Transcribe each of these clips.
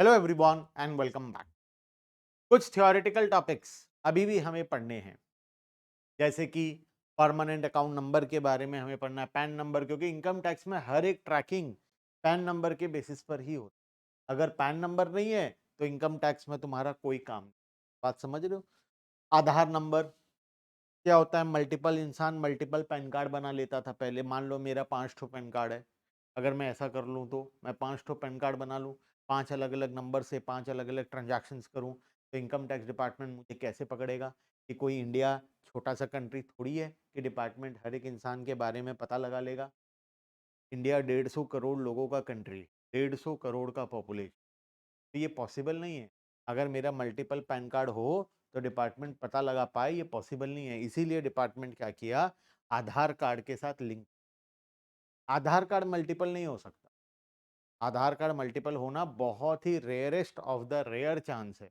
Hello everyone and welcome back. कुछ theoretical topics अभी भी हमें पढ़ने हैं, जैसे कि परमानेंट अकाउंट नंबर के बारे में हमें पढ़ना है, पैन नंबर, क्योंकि इनकम टैक्स में हर एक ट्रैकिंग पैन नंबर के बेसिस पर ही होता है। अगर पैन नंबर नहीं है तो इनकम टैक्स में तुम्हारा कोई काम नहीं। बात समझ रहे हो? आधार नंबर क्या होता है? मल्टीपल इंसान मल्टीपल पैन कार्ड बना लेता था पहले। मान लो मेरा 5 ठो पैन कार्ड है, अगर मैं ऐसा कर लूँ तो मैं 5 ठो पैन कार्ड बना लूँ, 5 अलग-अलग नंबर से 5 अलग-अलग ट्रांज़ैक्शंस करूँ, तो इनकम टैक्स डिपार्टमेंट मुझे कैसे पकड़ेगा? कि कोई इंडिया छोटा-सा कंट्री थोड़ी है कि डिपार्टमेंट हर एक इंसान के बारे में पता लगा लेगा। इंडिया 150 करोड़ लोगों का कंट्री, 150 करोड़ का पॉपुलेशन, तो ये पॉसिबल नहीं है। अगर मेरा मल्टीपल पैन कार्ड हो तो डिपार्टमेंट पता लगा पाए, ये पॉसिबल नहीं है। इसीलिए डिपार्टमेंट क्या किया? आधार कार्ड के साथ लिंक। आधार कार्ड मल्टीपल नहीं हो सकता। आधार कार्ड मल्टीपल होना बहुत ही rarest of the rare chance है।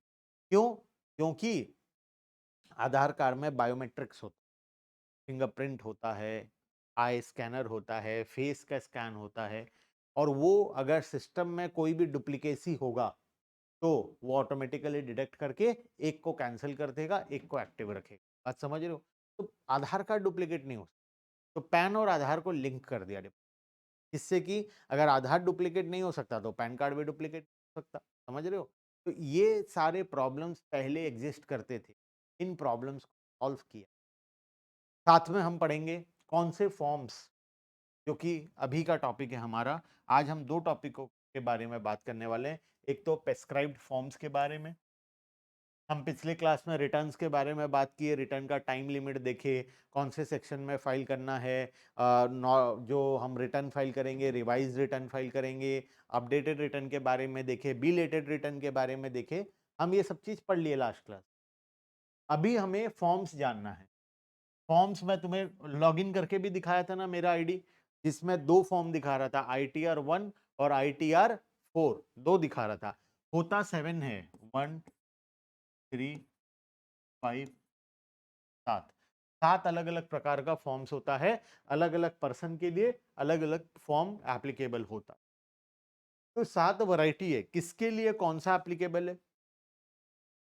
क्यों? क्योंकि आधार कार्ड में बायोमेट्रिक्स होता है, फिंगरप्रिंट होता है, आई स्कैनर होता है, फेस का स्कैन होता है, और वो अगर सिस्टम में कोई भी डुप्लीकेसी होगा तो वो ऑटोमेटिकली डिटेक्ट करके एक को कैंसिल कर देगा, एक को एक्टिव रखेगा। बात समझ रहे हो? तो आधार कार्ड डुप्लीकेट नहीं हो सकता। तो पैन और आधार को लिंक कर दिया, जिससे कि अगर आधार डुप्लीकेट नहीं हो सकता तो पैन कार्ड भी डुप्लीकेट हो सकता। समझ रहे हो? तो ये सारे प्रॉब्लम्स पहले एग्जिस्ट करते थे, इन प्रॉब्लम्स को सॉल्व किया। साथ में हम पढ़ेंगे कौन से फॉर्म्स, जो कि अभी का टॉपिक है हमारा। आज हम दो टॉपिकों के बारे में बात करने वाले हैं। एक तो प्रेस्क्राइब्ड फॉर्म्स के बारे में, हम पिछले क्लास में रिटर्न्स के बारे में बात की है, रिटर्न का टाइम लिमिट देखे, कौन से सेक्शन में फाइल करना है, जो हम रिटर्न फाइल करेंगे, रिवाइज रिटर्न फाइल करेंगे, अपडेटेड रिटर्न के बारे में देखे, बिलेटेड रिटर्न के बारे में देखे। हम ये सब चीज पढ़ लिए लास्ट क्लास। अभी हमें फॉर्म्स जानना है। फॉर्म्स में तुम्हें लॉगिन करके भी दिखाया था ना मेरा आईडी, जिसमें दो फॉर्म दिखा रहा था, ITR 1 और ITR 4, दो दिखा रहा था। होता 7 है, 1 3 5 7। 7 अलग अलग प्रकार का फॉर्म्स होता है, अलग अलग पर्सन के लिए अलग अलग फॉर्म एप्लीकेबल होता। तो 7 वैरायटी है, किसके लिए कौन सा एप्लीकेबल है,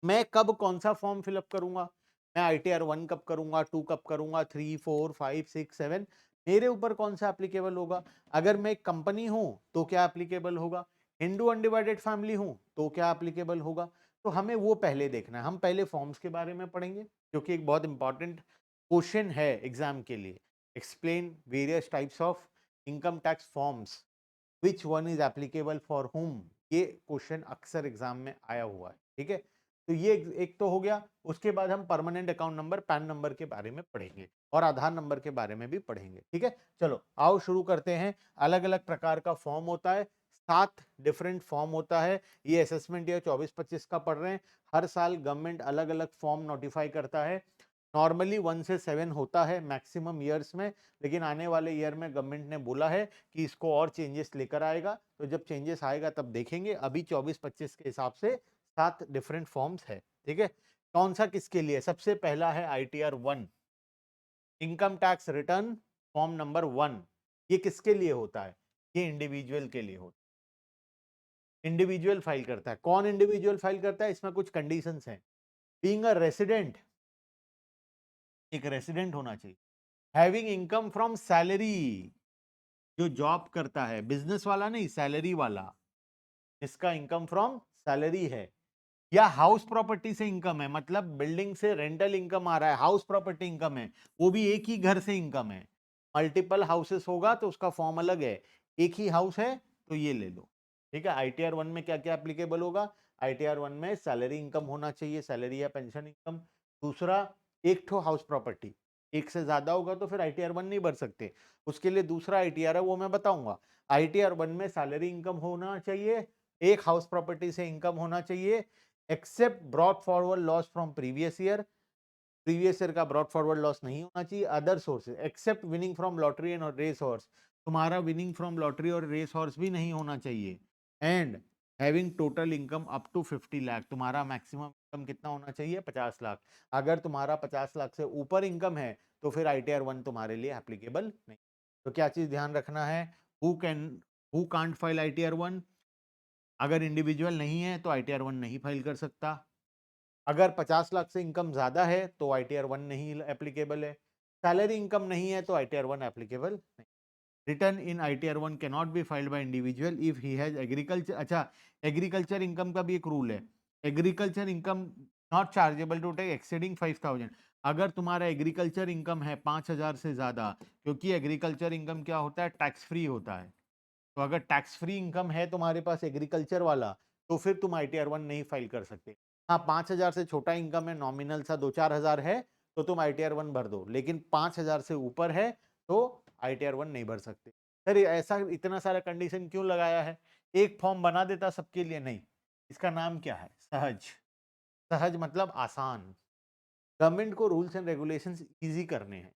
मैं कब कौन सा फॉर्म फिलअप करूंगा, मैं ITR 1 कब करूंगा, 2 कब करूंगा, 3 4 5 6 7, मेरे ऊपर कौन सा एप्लीकेबल होगा। अगर मैं एक कंपनी हूं तो क्या एप्लीकेबल होगा, हिंदू अनडिवाइडेड फैमिली हूं तो क्या एप्लीकेबल होगा। तो हमें वो पहले देखना है। हम पहले फॉर्म्स के बारे में पढ़ेंगे, जो कि एक बहुत इंपॉर्टेंट क्वेश्चन है एग्जाम के लिए। Explain various types of income tax forms, which one is applicable for हुम। ये क्वेश्चन अक्सर एग्जाम में आया हुआ है, ठीक है। तो ये एक तो हो गया। उसके बाद हम permanent account number, pan number के बारे में पढ़ेंगे, और आधार नंबर के बारे में भी पढ़ेंगे, ठीक है। चलो आओ शुरू करते हैं। अलग अलग प्रकार का फॉर्म होता है, 7 डिफरेंट फॉर्म होता है। ये असेसमेंट ईयर 24-25 का पढ़ रहे हैं। हर साल गवर्नमेंट अलग अलग फॉर्म नोटिफाई करता है। नॉर्मली 1 से 7 होता है मैक्सिमम ईयर्स में, लेकिन आने वाले ईयर में गवर्नमेंट ने बोला है कि इसको और चेंजेस लेकर आएगा। तो जब चेंजेस आएगा तब देखेंगे। अभी 24-25 के हिसाब से 7 डिफरेंट फॉर्म्स है, ठीक है। कौन सा किसके लिए? सबसे पहला है ITR 1, income tax return form number 1। ये किसके लिए होता है? ये इंडिविजुअल के लिए होता है। इंडिविजुअल फाइल करता है। कौन इंडिविजुअल फाइल करता है? इसमें कुछ कंडीशंस हैं। बीइंग अ रेसिडेंट, एक रेसिडेंट होना चाहिए। हैविंग इनकम फ्रॉम सैलरी, जो जॉब करता है, बिजनेस वाला नहीं, सैलरी वाला, जिसका इनकम फ्रॉम सैलरी है। या हाउस प्रॉपर्टी से इनकम है, मतलब बिल्डिंग से रेंटल इनकम आ रहा है, हाउस प्रॉपर्टी इनकम है, वो भी एक ही घर से इनकम है। मल्टीपल हाउसेस होगा तो उसका फॉर्म अलग है। एक ही हाउस है तो ये ले लो, ठीक है। ITR 1 में क्या क्या एप्लीकेबल होगा? ITR 1 में सैलरी इनकम होना चाहिए, सैलरी या पेंशन इनकम। दूसरा, एक ठो हाउस प्रॉपर्टी, एक से ज्यादा होगा तो फिर ITR 1 नहीं भर सकते। उसके लिए दूसरा ITR है, वो मैं बताऊंगा। ITR 1 में सैलरी इनकम होना चाहिए, एक हाउस प्रॉपर्टी से इनकम होना चाहिए, except brought forward loss from previous year. Previous year का ब्रॉट फॉरवर्ड लॉस नहीं होना चाहिए। Other sources, except winning from lottery and race horse, तुम्हारा विनिंग फ्रॉम लॉटरी और रेस हॉर्स भी नहीं होना चाहिए। And having total income up to 50 lakh, तुम्हारा मैक्सिमम इनकम कितना होना चाहिए? 50 लाख। अगर तुम्हारा 50 लाख से ऊपर इनकम है तो फिर ITR 1 तुम्हारे लिए एप्लीकेबल नहीं। तो क्या चीज ध्यान रखना है? Who can, who can't file ITR 1? अगर इंडिविजुअल नहीं है तो ITR 1 नहीं फाइल कर सकता। अगर 50 लाख से इनकम ज्यादा है तो ITR 1 नहीं एप्लीकेबल है। सैलरी इनकम नहीं है तो ITR 1 एप्लीकेबल नहीं। Return in ITR 1 can not be filed by individual if he has agriculture. अच्छा, एग्रीकल्चर इनकम का भी एक रूल है। Agriculture income not chargeable to tax exceeding 5000। अगर तुम्हारा एग्रीकल्चर इनकम है 5000 से ज्यादा, क्योंकि एग्रीकल्चर इनकम क्या होता है, टैक्स फ्री होता है। तो अगर टैक्स फ्री इनकम है तुम्हारे पास एग्रीकल्चर वाला, तो फिर तुम ITR 1 नहीं फाइल कर सकते। हाँ, 5000 से छोटा इनकम है, नॉमिनल सा 2-4 हजार है, तो तुम ITR 1 भर दो, लेकिन 5000 से ऊपर है तो ITR 1 नहीं भर सकते। सर ऐसा इतना सारा कंडीशन क्यों लगाया है? एक फॉर्म बना देता सबके लिए? नहीं, इसका नाम क्या है? सहज। सहज मतलब आसान। गवर्नमेंट को रूल्स एंड रेगुलेशंस इजी करने हैं।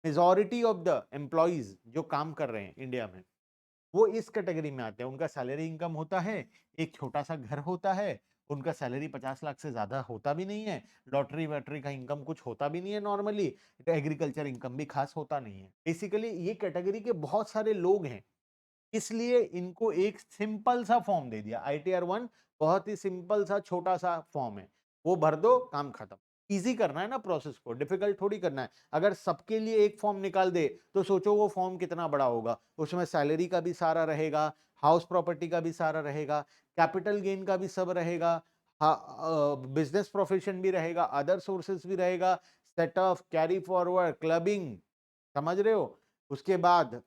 मेजॉरिटी ऑफ द एम्प्लॉइज जो काम कर रहे हैं इंडिया में, वो इस कैटेगरी में आते हैं। उनका सैलरी इनकम होता है, एक छोटा सा घर होता है, उनका सैलरी 50 लाख से ज्यादा होता भी नहीं है, लॉटरी वॉटरी का इनकम कुछ होता भी नहीं है नॉर्मली, एग्रीकल्चर इनकम भी खास होता नहीं है। बेसिकली ये कैटेगरी के बहुत सारे लोग हैं, इसलिए इनको एक सिंपल सा फॉर्म दे दिया। ITR 1 बहुत ही सिंपल सा छोटा सा फॉर्म है, वो भर दो, काम खत्म। इजी करना है ना प्रोसेस को, डिफिकल्ट थोड़ी करना है। अगर सबके लिए एक फॉर्म निकाल दे तो सोचो वो फॉर्म कितना बड़ा होगा। उसमें सैलरी का भी सारा रहेगा, हाउस प्रॉपर्टी का भी सारा रहेगा, कैपिटल गेन का भी सब रहेगा, बिजनेस प्रोफेशन भी रहेगा, अदर सोर्सेस भी रहेगा, set of, carry forward, clubbing, समझ रहे हो? उसके बाद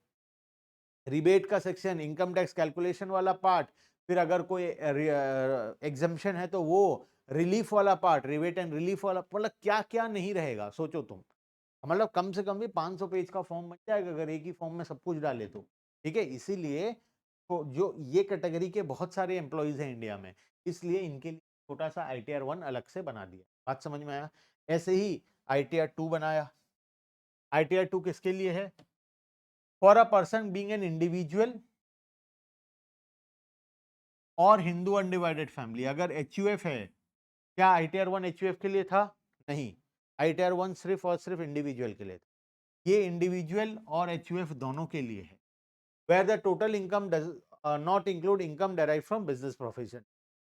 रिबेट का सेक्शन, इनकम टैक्स कैलकुलेशन वाला पार्ट, फिर अगर कोई एग्जम्पशन है तो वो, रिलीफ वाला पार्ट, रिबेट एंड रिलीफ वाला, मतलब क्या क्या नहीं रहेगा सोचो तुम। मतलब कम से कम भी 500 पेज का फॉर्म बन जाएगा अगर एक ही फॉर्म में सब कुछ डाले तो। ठीक है, इसीलिए तो जो ये कैटेगरी के बहुत सारे एम्प्लॉइज हैं इंडिया में, इसलिए इनके लिए छोटा सा ITR 1 अलग से बना दिया। बात समझ में आया? ऐसे ही ITR 2 बनाया। ITR 2 किसके लिए है? For a person being an individual और हिंदू अनडिवाइडेड फैमिली। अगर HUF है, क्या ITR 1 HUF के लिए था? नहीं, ITR 1 सिर्फ और सिर्फ इंडिविजुअल के लिए था। ये इंडिविजुअल और HUF दोनों के लिए है। Where the total income does not include income derive from business profession.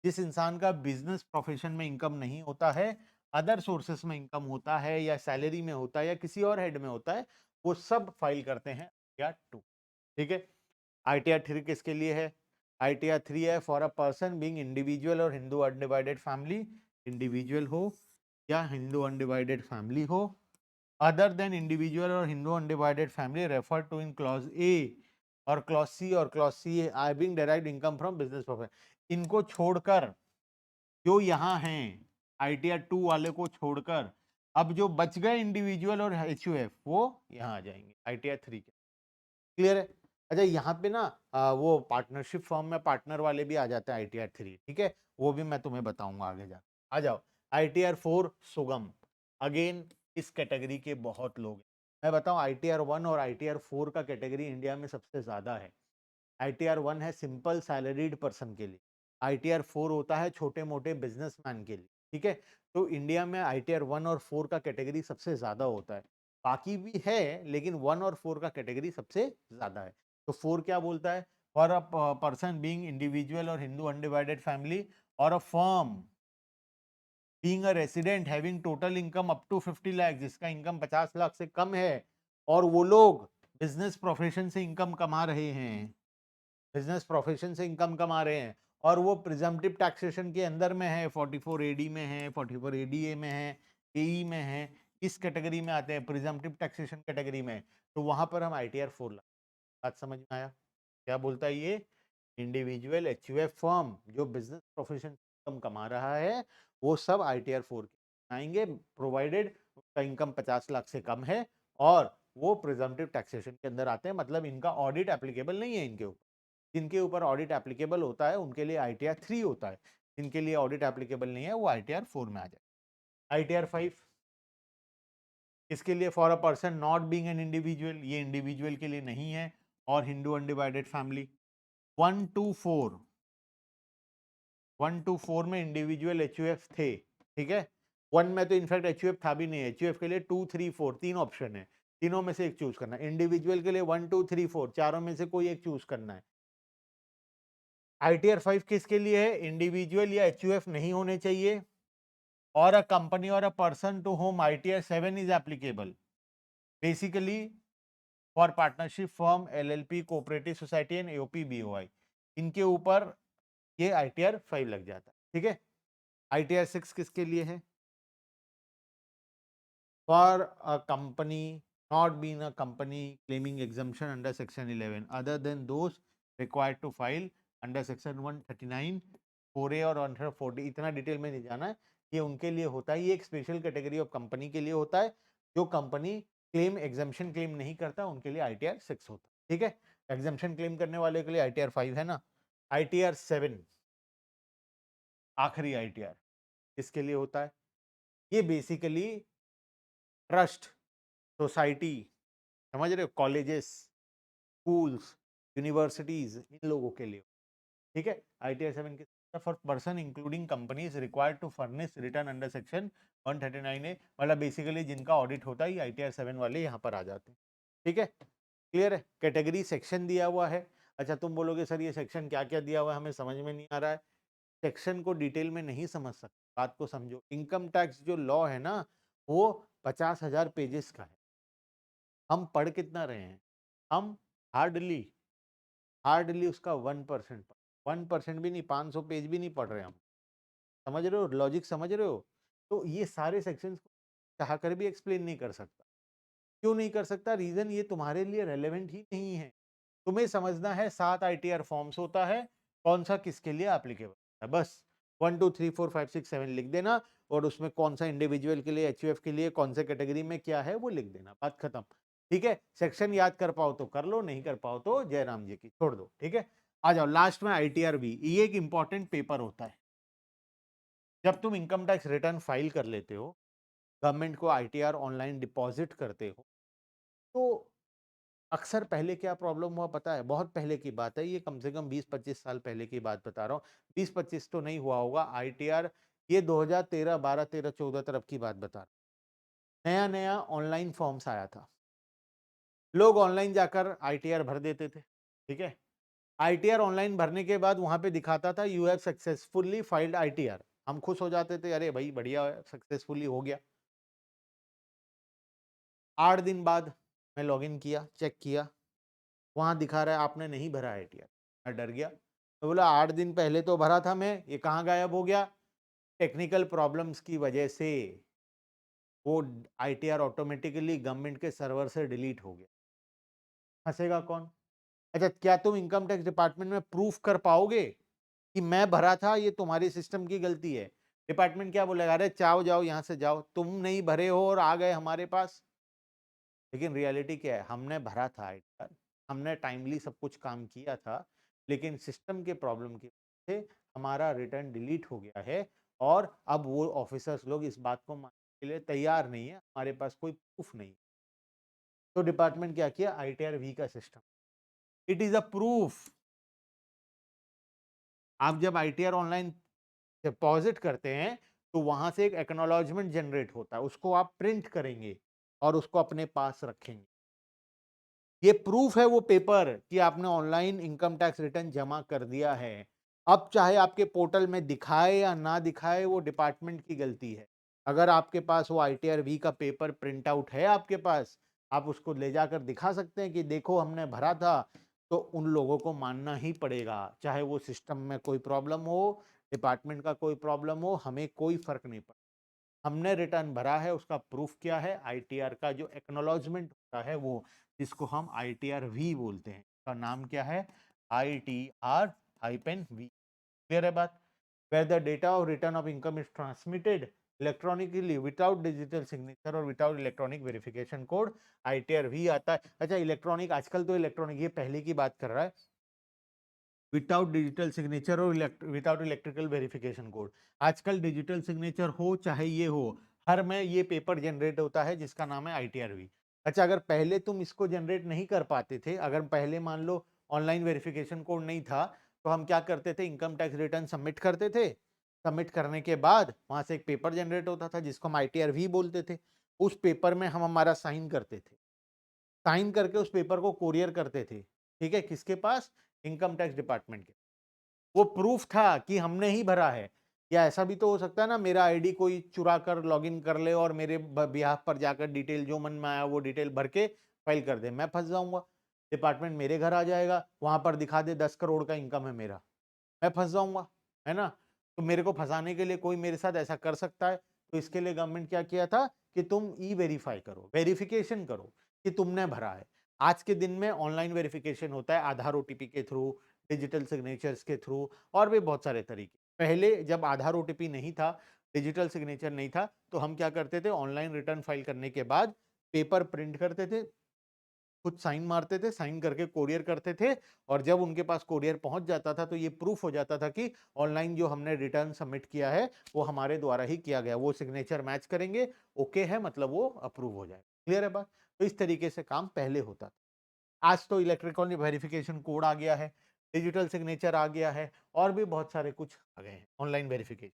जिस इंसान का बिजनेस प्रोफेशन में इनकम नहीं होता है, अदर सोर्सेस में इनकम होता है, या सैलरी में होता है, या किसी और हेड में होता है, वो सब फाइल करते हैं ITR 2। ठीक है, ITR 3 किसके लिए है? ITR 3 है for a person being individual और हिंदू अनडिवाइडेड फैमिली। इंडिविजुअल हो या हिंदू अनडिवाइडेड फैमिली हो, अदर देन इंडिविजुअल और Hindu undivided family refer to in clause A और क्लॉज सी और clause C I being derived income from business profession. इनको छोड़कर जो यहाँ हैं, ITR 2 वाले को छोड़कर, अब जो बच गए इंडिविजुअल और HUF, वो यहाँ आ जाएंगे ITR 3 के। क्लियर है? अच्छा, यहाँ पे ना वो पार्टनरशिप फॉर्म में पार्टनर वाले भी आ जाते हैं ITR 3। ठीक है, वो भी मैं तुम्हें बताऊंगा आगे जा। आ जाओ, ITR 4 सुगम। अगेन इस कैटेगरी के बहुत लोग हैं। मैं बताऊं, ITR 1 और ITR 4 का कैटेगरी इंडिया में सबसे ज्यादा है। ITR 1 है सिंपल सैलरीड पर्सन के लिए, ITR 4 होता है छोटे मोटे बिजनेसमैन के लिए। ठीक है, तो इंडिया में ITR 1 और 4 का कैटेगरी सबसे ज्यादा होता है। बाकी भी है, लेकिन 1 और 4 का कैटेगरी सबसे ज्यादा है। तो 4 क्या बोलता है? For a person being individual और हिंदू अनडिवाइडेड फैमिली और a firm being a resident having total income up to 50 lakh, जिसका इनकम 50 लाख से कम है, और वो लोग बिजनेस प्रोफेशन से इनकम कमा रहे हैं, बिजनेस प्रोफेशन से इनकम कमा रहे हैं, और वो प्रिजम्पटिव टैक्सेशन के अंदर में है, 44 AD में है, 44 ADA में है, AE में है, इस कैटेगरी में आते हैं, प्रिजम्पटिव टैक्सेशन कैटेगरी में। तो वहां पर हम ITR 4 ला। बात समझ में आया? क्या बोलता है ये? इंडिविजुअल HUF फर्म जो बिजनेस प्रोफेशन इनकम कमा रहा है, वो सब ITR 4 के आएंगे, प्रोवाइडेड उसका इनकम 50 लाख से कम है और वो प्रिजम्पटिव टैक्सेशन के अंदर आते हैं। मतलब इनका ऑडिट एप्लीकेबल नहीं है इनके ऊपर। जिनके ऊपर ऑडिट एप्लीकेबल होता है उनके लिए ITR 3 होता है, जिनके लिए ऑडिट एप्लीकेबल नहीं है वो ITR 4 में आ जाए। ITR 5 इसके लिए, for a person not being an individual, ये इंडिविजुअल के लिए नहीं है, और Hindu undivided family. 1 to 4, 1 to 4 में इंडिविजुअल HUF थे। ठीक है, 1 में तो इनफैक्ट HUF था भी नहीं। HUF के लिए 2, 3, 4 तीन ऑप्शन है, तीनों में से एक चूज करना है। इंडिविजुअल के लिए 1, 2, 3, 4 चारों में से कोई एक चूज करना है। ITR 5 किसके लिए है? इंडिविजुअल या HUF नहीं होने चाहिए, और अ कंपनी और a person to whom ITR 7 is applicable, basically for partnership firm, LLP, cooperative society and AOP BOI, इनके ऊपर ये ITR 5 लग जाता है। ठीक है, ITR 6 किसके लिए है? For a company not being a company claiming exemption under section 11 other than those required to file under section 139 4A और 140, इतना डिटेल में नहीं जाना है, ये उनके लिए होता है। ये एक स्पेशल कैटेगरी ऑफ कंपनी के लिए होता है, जो कंपनी क्लेम एग्जम्पशन क्लेम नहीं करता, उनके लिए ITR 6 होता है। ठीक है, एग्जम्पशन क्लेम करने वाले के लिए ITR 5 है ना। ITR 7 आखिरी ITR किसके लिए होता है? ये बेसिकली ट्रस्ट, सोसाइटी, समझ रहे हो, कॉलेजेस, स्कूल्स, यूनिवर्सिटीज, इन लोगों के लिए। ठीक है, ITR 7 के for person including companies required to furnish return under section 139A, मतलब बेसिकली जिनका ऑडिट होता है, ये ITR 7 वाले यहाँ पर आ जाते हैं। ठीक है, क्लियर है? कैटेगरी सेक्शन दिया हुआ है। अच्छा, तुम बोलोगे सर ये सेक्शन क्या क्या दिया हुआ है, हमें समझ में नहीं आ रहा है। सेक्शन को डिटेल में नहीं समझ सकते, बात को समझो। इनकम टैक्स जो लॉ है ना, वो 50,000 पेजेस का है। हम पढ़ कितना रहे हैं? हम हार्डली हार्डली उसका 1%, 1% भी नहीं, 500 पेज भी नहीं पढ़ रहे हम। समझ रहे हो लॉजिक, समझ रहे हो? तो ये सारे सेक्शंस को चाह कर भी एक्सप्लेन नहीं कर सकता। क्यों नहीं कर सकता? रीजन ये तुम्हारे लिए रेलेवेंट ही नहीं है। तुम्हें समझना है 7 ITR फॉर्म्स होता है, कौन सा किसके लिए एप्लीकेबल है, बस 1 2 3 4 5 6 7 लिख देना, और उसमें कौन सा इंडिविजुअल के लिए, HUF के लिए, कौन से कैटेगरी में क्या है वो लिख देना, बात खत्म। ठीक है, सेक्शन याद कर पाओ तो कर लो, नहीं कर पाओ तो जयराम जी की छोड़ दो। ठीक है, आ जाओ लास्ट में ITR भी, ये एक इंपॉर्टेंट पेपर होता है। जब तुम इनकम टैक्स रिटर्न फाइल कर लेते हो, गवर्नमेंट को ITR ऑनलाइन डिपॉजिट करते हो, तो अक्सर पहले क्या प्रॉब्लम हुआ पता है? बहुत पहले की बात है ये, कम से कम 20-25 साल पहले की बात बता रहा हूँ। 20-25 तो नहीं हुआ होगा, ITR ये 2013, 12, 13, 14 तरफ की बात बता रहा हूँ। नया नया ऑनलाइन फॉर्म्स आया था, लोग ऑनलाइन जाकर ITR भर देते थे। ठीक है, ITR ऑनलाइन भरने के बाद वहां पे दिखाता था you have successfully filed ITR। हम खुश हो जाते थे, अरे भाई बढ़िया, सक्सेसफुली हो गया। 8 दिन बाद मैं लॉगिन किया, चेक किया, वहां दिखा रहा है आपने नहीं भरा ITR। मैं डर गया, तो बोला 8 दिन पहले तो भरा था मैं, ये कहाँ गायब हो गया? टेक्निकल प्रॉब्लम्स की वजह से वो ITR ऑटोमेटिकली गवर्नमेंट के सर्वर से डिलीट हो गया। फंसेगा कौन? अच्छा, क्या तुम इनकम टैक्स डिपार्टमेंट में प्रूफ कर पाओगे कि मैं भरा था, ये तुम्हारी सिस्टम की गलती है? डिपार्टमेंट क्या बोलेगा? अरे चाओ जाओ यहाँ से जाओ, तुम नहीं भरे हो और आ गए हमारे पास। लेकिन रियलिटी क्या है? हमने भरा था ITR, हमने टाइमली सब कुछ काम किया था, लेकिन सिस्टम के प्रॉब्लम की वजह से हमारा रिटर्न डिलीट हो गया है, और अब वो ऑफिसर्स लोग इस बात को मानने के लिए तैयार नहीं है, हमारे पास कोई प्रूफ नहीं। तो डिपार्टमेंट क्या किया? ITR V का system, it is a proof. आप जब ITR ऑनलाइन डिपॉजिट करते हैं, तो वहां से एक एक्नॉलेजमेंट जनरेट होता है, उसको आप प्रिंट करेंगे और उसको अपने पास रखेंगे। ये प्रूफ है वो पेपर कि आपने ऑनलाइन इनकम टैक्स रिटर्न जमा कर दिया है। अब चाहे आपके पोर्टल में दिखाए या ना दिखाए, वो डिपार्टमेंट की गलती है। अगर आपके पास वो ITR V का पेपर प्रिंट आउट है आपके पास, आप उसको ले जाकर दिखा सकते हैं कि देखो हमने भरा था, तो उन लोगों को मानना ही पड़ेगा, चाहे वो सिस्टम में कोई प्रॉब्लम हो, डिपार्टमेंट का कोई प्रॉब्लम हो, हमें कोई फर्क नहीं पड़ता। हमने रिटर्न भरा है, उसका प्रूफ क्या है? ITR का जो एक्नॉलेजमेंट होता है वो, जिसको हम ITR V बोलते हैं, का नाम क्या है? ITR-V। क्लियर है बात? Where the data of return of income is transmitted electronically without digital signature और without electronic verification code, ITR V आता है। अच्छा, इलेक्ट्रॉनिक, आजकल तो इलेक्ट्रॉनिक, ये पहले की बात कर रहा है, विदाउट डिजिटल सिग्नेचर और विदाउट इलेक्ट्रिकल वेरिफिकेशन कोड। आजकल डिजिटल सिग्नेचर हो चाहे ये हो, हर में ये पेपर जनरेट होता है जिसका नाम है ITR V। अच्छा, अगर पहले तुम इसको जनरेट नहीं कर पाते थे, अगर पहले मान लो ऑनलाइन वेरिफिकेशन कोड नहीं था, तो हम क्या करते थे? इनकम टैक्स रिटर्न सबमिट करते थे, सबमिट करने के बाद वहां से एक पेपर जनरेट होता था जिसको हम ITR V बोलते थे। उस पेपर में हम हमारा साइन करते थे, साइन करके उस पेपर को कोरियर करते थे। ठीक है, किसके पास? इनकम टैक्स डिपार्टमेंट के। वो प्रूफ था कि हमने ही भरा है। या ऐसा भी तो हो सकता है ना, मेरा आईडी कोई चुरा कर लॉगिन कर ले और मेरे बिहाफ पर जाकर डिटेल जो मन में आया वो डिटेल भर के फाइल कर दे, मैं फंस जाऊंगा। डिपार्टमेंट मेरे घर आ जाएगा, वहां पर दिखा दे 10 करोड़ का इनकम है मेरा, मैं फंस जाऊंगा, है ना। तो मेरे को फंसाने के लिए कोई मेरे साथ ऐसा कर सकता है। तो इसके लिए गवर्नमेंट क्या किया था कि तुम ई वेरीफाई करो, वेरिफिकेशन करो कि तुमने भरा है। आज के दिन में ऑनलाइन वेरिफिकेशन होता है, आधार ओटीपी के थ्रू, डिजिटल सिग्नेचर्स के थ्रू, और भी बहुत सारे तरीके। पहले जब आधार ओटीपी नहीं था, डिजिटल सिग्नेचर नहीं था, तो हम क्या करते थे, ऑनलाइन रिटर्न फाइल करने के बाद पेपर प्रिंट करते थे, कुछ साइन मारते थे, साइन करके कोरियर करते थे, और जब उनके पास कोरियर पहुंच जाता था तो ये प्रूफ हो जाता था कि ऑनलाइन जो हमने रिटर्न सबमिट किया है वो हमारे द्वारा ही किया गया। वो सिग्नेचर मैच करेंगे, ओके है, मतलब वो अप्रूव हो जाए। क्लियर है बात। तो इस तरीके से काम पहले होता था। आज तो इलेक्ट्रॉनिक वेरिफिकेशन कोड आ गया है, डिजिटल सिग्नेचर आ गया है, और भी बहुत सारे कुछ आ गए हैं ऑनलाइन वेरिफिकेशन।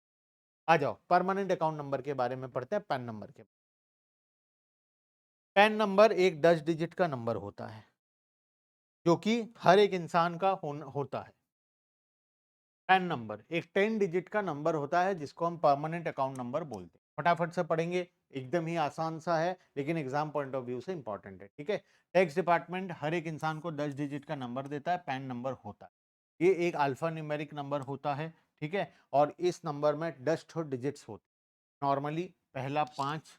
आ जाओ परमानेंट अकाउंट नंबर के बारे में पढ़ते हैं, पैन नंबर के। पैन नंबर एक 10 डिजिट का नंबर होता है जो कि हर एक इंसान का होता है। पैन नंबर एक 10 डिजिट का नंबर होता है जिसको हम परमानेंट अकाउंट नंबर बोलते हैं। फटाफट से पढ़ेंगे, एकदम ही आसान सा है लेकिन एग्जाम पॉइंट ऑफ व्यू से इंपॉर्टेंट है। ठीक है, टैक्स डिपार्टमेंट हर एक इंसान को 10 डिजिट का नंबर देता है, पैन नंबर होता है। ये एक अल्फा न्यूमेरिक नंबर होता है। ठीक है, और इस नंबर में 10 डिजिट्स होते हैं। नॉर्मली पहला 5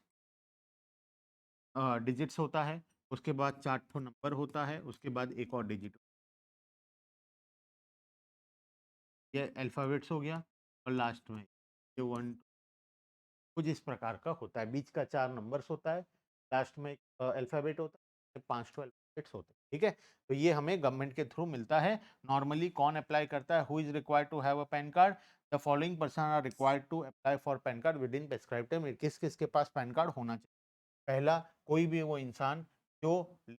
डिजिट्स होता है, उसके बाद 4 नंबर होता है, उसके बाद एक और डिजिट। ये अल्फाबेट्स हो गया, और लास्ट में ये 1 कुछ इस प्रकार का होता है। बीच का 4 नंबर्स होता है, लास्ट में अल्फाबेट होता है, 5 होते हैं। ठीक है, तो ये हमें गवर्नमेंट के थ्रू मिलता है। नॉर्मली कौन अप्लाई करता है, who is required to have a PAN card, the following person are required to apply for PAN card within prescribed time. किस किस के पास पैन कार्ड होना चाहिए। पहला, कोई भी वो इंसान जो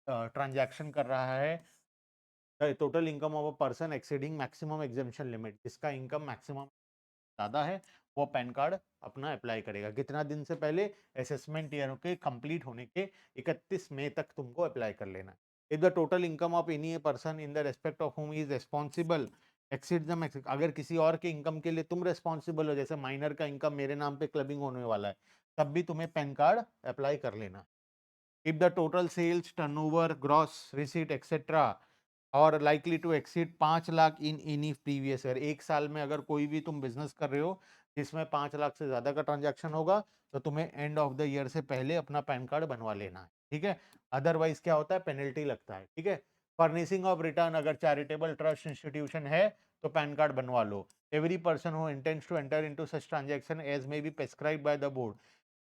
ट्रांजैक्शन कर रहा है, total income of a person exceeding maximum exemption limit, जिसका इनकम मैक्सिमम ज़्यादा है, वो पैन कार्ड अपना अप्लाई करेगा। कितना दिन से पहले, असेसमेंट ईयर के कंप्लीट होने के 31 मई तक तुमको अप्लाई कर लेना है। If the total income of any person in the respect of हुम is responsible exceed the maximum, अगर किसी और के इनकम के लिए तुम रिस्पॉन्सिबल हो, जैसे माइनर का इनकम मेरे नाम पे क्लबिंग होने वाला है, तब भी तुम्हें पैन कार्ड अप्लाई कर लेना। If the total sales, turnover, gross receipt etcetera और likely to exceed 5 lakh in any previous year, एक साल में अगर कोई भी तुम बिजनेस कर रहे हो जिसमें 5 लाख से ज्यादा का ट्रांजैक्शन होगा, तो तुम्हें एंड ऑफ द ईयर से पहले अपना पैन कार्ड बनवा लेना है। ठीक है, अदरवाइज क्या होता है, पेनल्टी लगता है। ठीक है, फर्निशिंग ऑफ रिटर्न, अगर चैरिटेबल ट्रस्ट इंस्टीट्यूशन है तो पैन कार्ड बनवा लो। Every person who intends to enter into such transaction as may be prescribed by the board,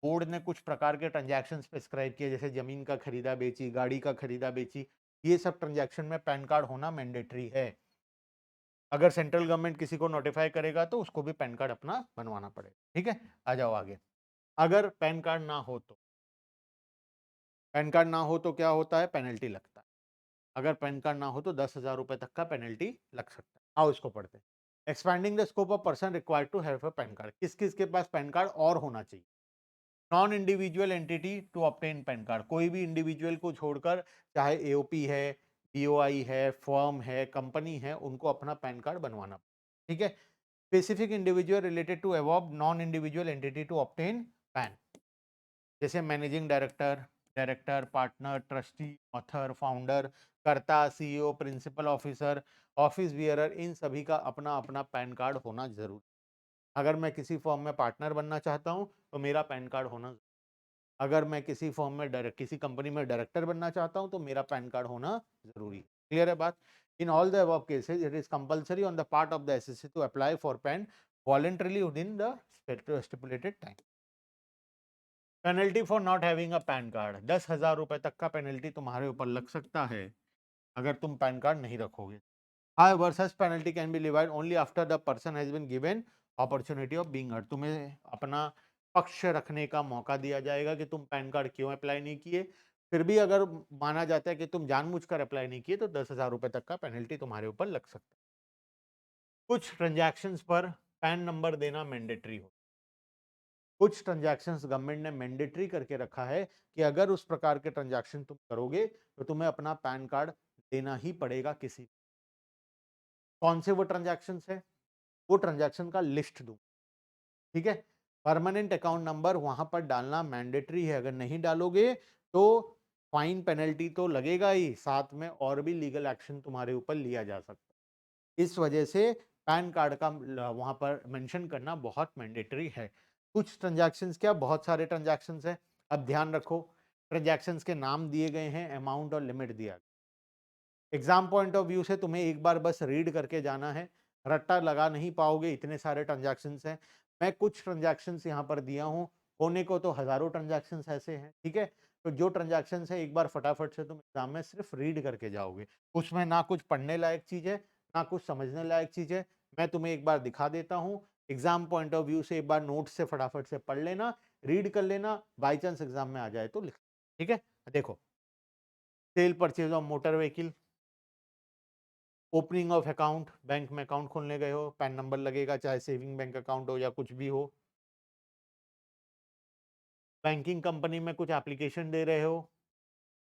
board ने कुछ प्रकार के ट्रांजैक्शन प्रेस्क्राइब किए, जैसे जमीन का खरीदा बेची, गाड़ी का खरीदा बेची, ये सब ट्रांजैक्शन में पैन कार्ड होना मैंडेटरी है। अगर सेंट्रल गवर्नमेंट किसी को नोटिफाई करेगा तो उसको भी पैन कार्ड अपना बनवाना पड़ेगा। ठीक है, आ जाओ आगे। अगर पैन कार्ड ना हो तो, पैन कार्ड ना हो तो क्या होता है, पेनल्टी लगता है। अगर पैन कार्ड ना हो तो 10,000 रुपए तक का पेनल्टी लग सकता है। आओ इसको पढ़ते हैं। Expanding the scope of person required to have a PAN card, किस किस के पास पैन कार्ड और होना चाहिए। Non individual entity to obtain PAN card, कोई भी इंडिविजुअल को छोड़कर, चाहे एओपी है, बीओआई है, फर्म है, कंपनी है, उनको अपना पैन कार्ड बनवाना। ठीक है, specific individual related to above non individual entity to obtain PAN, जैसे managing director, director, partner, trustee, author, founder, karta, CEO, principal officer, office bearer, इन सभी का अपना अपना पैन कार्ड होना जरूरी। अगर मैं किसी फर्म में पार्टनर बनना चाहता हूं तो मेरा पैन कार्ड होना, अगर मैं किसी फर्म में डायरेक्ट, किसी कंपनी में डायरेक्टर बनना चाहता हूं तो मेरा पैन कार्ड होना जरूरी। क्लियर है बात। In all the above cases it is compulsory on the part of the assessee to apply for PAN voluntarily within the stipulated time. Penalty for not having a PAN card, 10,000 रुपए तक का penalty तुम्हारे ऊपर लग सकता है अगर तुम पैन कार्ड नहीं रखोगे। However, such penalty can be levied only after the person has been given opportunity of being heard. तुम्हें अपना पक्ष रखने का मौका दिया जाएगा कि तुम पैन कार्ड क्यों अप्लाई नहीं किए। फिर भी अगर माना जाता है कि तुम जानबूझकर अप्लाई नहीं किए तो 10,000 रुपए तक का पेनल्टी तुम्हारे ऊपर लग सकता है। कुछ ट्रांजैक्शंस पर पैन नंबर देना मैंडेटरी हो, कुछ ट्रांजैक्शंस गवर्नमेंट ने मैंडेटरी करके रखा है कि अगर उस प्रकार के ट्रांजैक्शन तुम करोगे तो तुम्हें अपना पैन कार्ड देना ही पड़ेगा किसी। कौन से वो ट्रांजैक्शंस है, वो ट्रांजैक्शन का लिस्ट दूँ, ठीक है? परमानेंट अकाउंट नंबर वहाँ पर डालना मैंडेटरी है, अगर नहीं डालोगे तो फाइन पेनल्टी तो लगेगा ही, साथ में और भी लीगल एक्शन तुम्हारे ऊपर लिया जा सकता है। इस वजह से पैन कार्ड का वहाँ पर मेंशन करना बहुत मैंडेटरी है। कुछ ट्रांजैक्शंस क्या, बहुत सारे ट्रांजैक्शंस हैं। अब ध्यान रखो, ट्रांजैक्शंस के नाम दिए गए हैं, अमाउंट और लिमिट दिया। एग्जाम पॉइंट ऑफ व्यू से तुम्हें एक बार बस रीड करके जाना है, रट्टा लगा नहीं पाओगे, इतने सारे ट्रांजैक्शंस हैं। मैं कुछ ट्रांजैक्शंस यहाँ पर दिया हूँ, होने को तो हजारों ट्रांजैक्शंस ऐसे हैं, ठीक है? तो जो ट्रांजैक्शंस है एक बार फटाफट से तुम एग्जाम में सिर्फ रीड करके जाओगे, उसमें ना कुछ पढ़ने लायक चीज है, ना कुछ समझने लायक चीज है। मैं तुम्हें एक बार दिखा देता हूँ, एग्जाम पॉइंट ऑफ व्यू से एक बार नोट से फटाफट से पढ़ लेना, रीड कर लेना, बाई चांस एग्जाम में आ जाए तो लिख, ठीक है? देखो, cell purchase of motor vehicle, opening of account, bank में अकाउंट खोलने गए हो, पैन नंबर लगेगा, चाहे सेविंग बैंक अकाउंट हो या कुछ भी हो। बैंकिंग कंपनी में कुछ एप्लीकेशन दे रहे हो,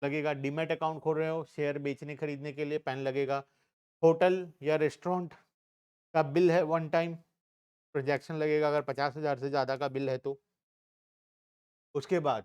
लगेगा। डीमैट अकाउंट खोल रहे हो, शेयर बेचने खरीदने के लिए, पैन लगेगा। होटल या रेस्टोरेंट का बिल है वन टाइम, ट्रांजैक्शन लगेगा, अगर 50,000 से ज़्यादा का बिल है तो। उसके बाद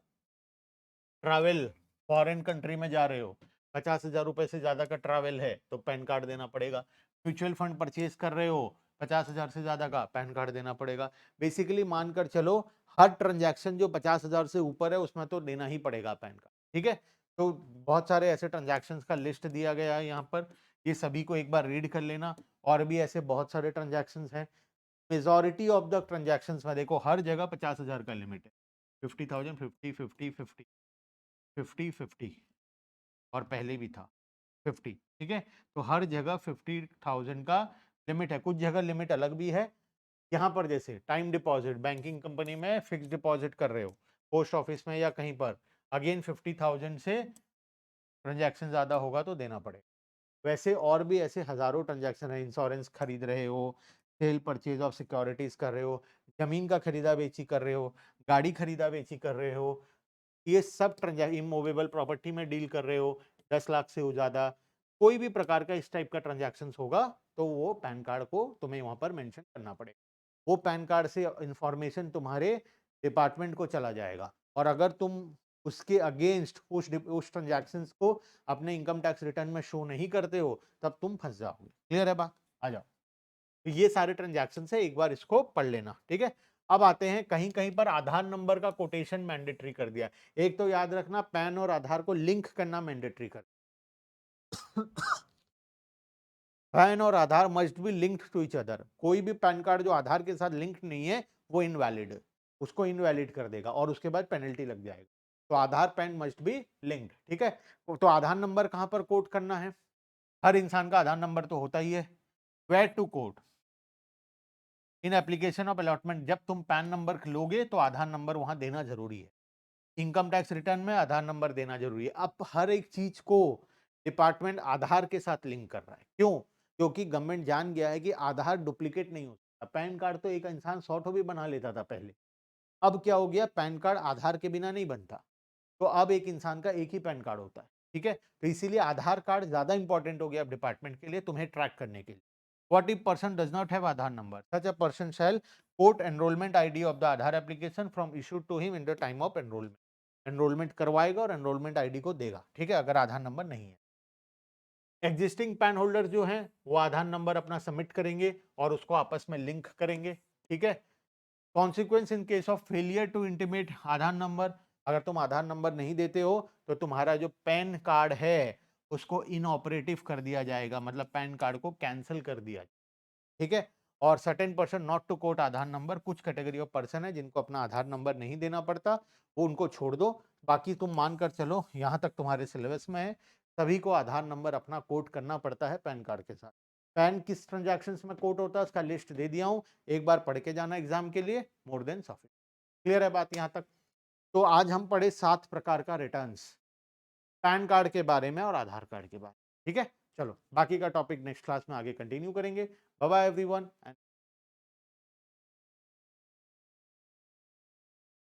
ट्रैवल, फॉरेन कंट्री में जा रहे हो, 50,000 रुपए से ज़्यादा का ट्रैवल है तो पैन कार्ड देना पड़ेगा। म्यूचुअल फंड परचेज कर रहे हो, 50,000 से ज़्यादा का, पैन कार्ड देना पड़ेगा। बेसिकली मानकर चलो, हर ट्रांजैक्शन जो 50,000 से ऊपर है उसमें तो देना ही पड़ेगा पैन कार्ड, ठीक है? तो बहुत सारे ऐसे ट्रांजैक्शन का लिस्ट दिया गया है यहाँ पर, ये सभी को एक बार रीड कर लेना। और भी ऐसे बहुत सारे ट्रांजैक्शन हैं। मेजोरिटी ऑफ द ट्रांजैक्शन में देखो हर जगह 50,000 का लिमिट है, 50,000, 50, 50, 50, 50, 50 और पहले भी था 50, ठीक है? तो हर जगह 50,000 का लिमिट है। कुछ जगह लिमिट अलग भी है। यहाँ पर जैसे टाइम डिपॉजिट, बैंकिंग कंपनी में फिक्स डिपॉजिट कर रहे हो, पोस्ट ऑफिस में या कहीं पर, अगेन 50,000 से ट्रांजैक्शन ज्यादा होगा तो देना पड़ेगा। वैसे और भी ऐसे हजारों ट्रांजैक्शन है। इंश्योरेंस खरीद रहे हो, सेल परचेज ऑफ सिक्योरिटीज कर रहे हो, जमीन का खरीदा बेची कर रहे हो, गाड़ी खरीदा बेची कर रहे हो, ये सब ट्रांजैक्शन, इमूवेबल प्रॉपर्टी में डील कर रहे हो, 10 लाख से ज्यादा, कोई भी प्रकार का इस टाइप का ट्रांजैक्शन होगा तो वो पैन कार्ड को तुम्हें वहां पर मेंशन करना पड़ेगा। वो पैन कार्ड से इंफॉर्मेशन तुम्हारे डिपार्टमेंट को चला जाएगा, और अगर तुम उसके अगेंस्ट उस ट्रांजैक्शंस को अपने इनकम टैक्स रिटर्न में शो नहीं करते हो तब तुम फंस जाओगे। क्लियर है बात? आ जाओ। तो ये सारे ट्रांजैक्शन है, एक बार इसको पढ़ लेना, ठीक है? अब आते हैं, कहीं कहीं पर आधार नंबर का कोटेशन मैंडेटरी कर दिया। एक तो याद रखना, पैन और आधार को लिंक करना मैंडेटरी कर पैन और Aadhaar must be linked to each other. कोई भी पैन कार्ड जो आधार के साथ लिंक नहीं है वो इनवैलिड है, उसको इनवैलिड कर देगा और उसके बाद पेनल्टी लग जाएगा। तो आधार पैन मस्ट बी लिंक्ड, ठीक है? तो आधार नंबर कहां पर कोट करना है? हर इंसान का आधार नंबर तो होता ही है। Where to quote? In application of allotment, जब तुम पैन नंबर लोगे तो आधार नंबर वहां देना जरूरी है। इनकम टैक्स रिटर्न में आधार नंबर देना जरूरी है। अब हर एक चीज को डिपार्टमेंट आधार के साथ लिंक कर रहा है। क्यों? क्योंकि गवर्नमेंट जान गया है कि आधार डुप्लीकेट नहीं हो सकता। पैन कार्ड तो एक इंसान 100 भी बना लेता था पहले, अब क्या हो गया, पैन कार्ड आधार के बिना नहीं बनता। तो अब एक इंसान का एक ही पैन कार्ड होता है, ठीक है? तो इसीलिए आधार कार्ड ज्यादा इंपॉर्टेंट हो गया अब डिपार्टमेंट के लिए, तुम्हें ट्रैक करने के लिए। What if person does not have Aadhaar number? Such a person shall quote enrollment ID of the Aadhaar application from issued to him in the time of enrollment. Enrolment करवाएगा और enrolment ID को देगा, ठीक है, अगर आधार number नहीं है। Existing pan holder जो हैं वो आधार नंबर अपना सबमिट करेंगे और उसको आपस में लिंक करेंगे, ठीक है? Consequence in case of failure to intimate Aadhaar number, अगर तुम आधार नंबर नहीं देते हो तो तुम्हारा जो पैन कार्ड है उसको इनऑपरेटिव कर दिया जाएगा, मतलब पैन कार्ड को कैंसिल कर दिया जाएगा, ठीक है? और certain person not to quote Aadhaar number, कुछ कैटेगरी ऑफ पर्सन है जिनको अपना आधार नंबर नहीं देना पड़ता, वो उनको छोड़ दो। बाकी तुम मानकर चलो, यहाँ तक तुम्हारे सिलेबस में है, सभी को आधार नंबर अपना कोट करना पड़ता है पैन कार्ड के साथ। पैन किस ट्रांजैक्शंस में कोट होता है उसका लिस्ट दे दिया हूं, एक बार पढ़ के जाना एग्जाम के लिए, मोर देन सफिशिएंट। क्लियर है बात यहाँ तक? तो आज हम पढ़े 7 प्रकार का रिटर्न्स, पैन कार्ड के बारे में और आधार कार्ड के बारे में, ठीक है? चलो बाकी का टॉपिक नेक्स्ट क्लास में आगे कंटिन्यू करेंगे। Bye bye everyone.